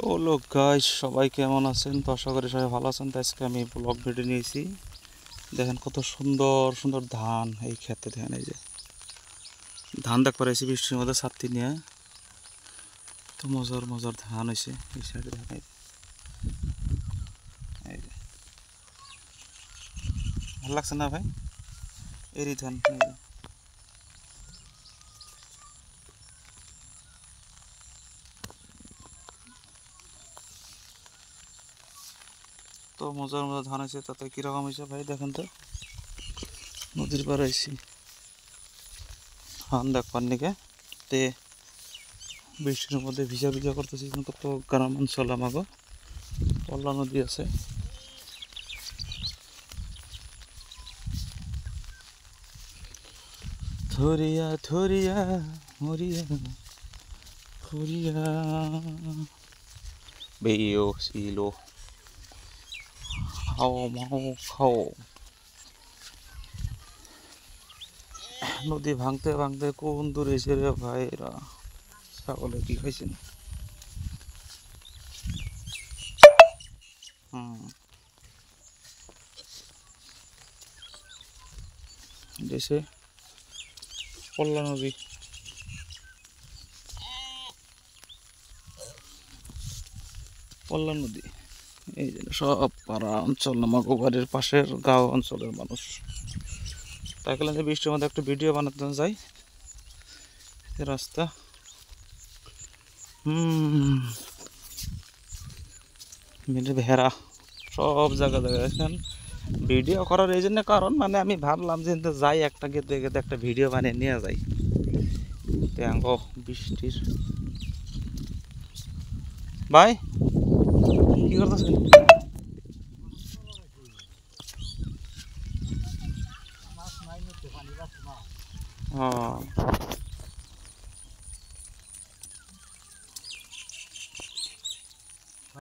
ও লোক গাইস, সবাই কেমন আছেন? তো আশা করি সবাই ভালো আছেন। তো আজকে আমি ব্লগ ভিডিও নিয়েছি। দেখেন কত সুন্দর সুন্দর ধান এই ক্ষেতে। দেখেন এই যে ধান দেখ পারাইছি বৃষ্টির মধ্যে ছাতি নিয়ে। তো মজার মজার ধান হয়েছে এই সাইডে। দেখেন এই যে ভালো লাগছে না ভাই? এরই ধান। তো মজার মজার ধান হয়েছে। তাতে কীরকম হয়েছে ভাই দেখেন তো। নদীর পাড়ে আইছি ধান দেখবার নিকে। তে বৃষ্টির মধ্যে ভিজা ভিজা করতেছি। কত গ্রাম অঞ্চল আমাকে পল্লা নদী আছে। ধরিয়া ধরিয়া মরিয়া ফরিয়া বেও ছিল হাও মাও খাও। নদী ভাঙতে ভাঙতে কোন দূরে এসে রে ভাইরা। ছাগলে কি খাইছেন? দেশে পল্লা নদী। পল্লা নদী এই যে সব পাড়া অঞ্চল আমাকে বাড়ির পাশের গাঁও অঞ্চলের মানুষ। তাই গেলাম যে বৃষ্টির মধ্যে একটা ভিডিও বানাতে যাই। রাস্তা ভেড়া সব জায়গা জায়গায় দেখেন। ভিডিও করার এই জন্য কারণ মানে আমি ভাবলাম যে যাই একটা গেতে গেতে একটা ভিডিও বানিয়ে নিয়ে যাই। ট্যাঙ্গ বৃষ্টির ভাই কি করতেছেন?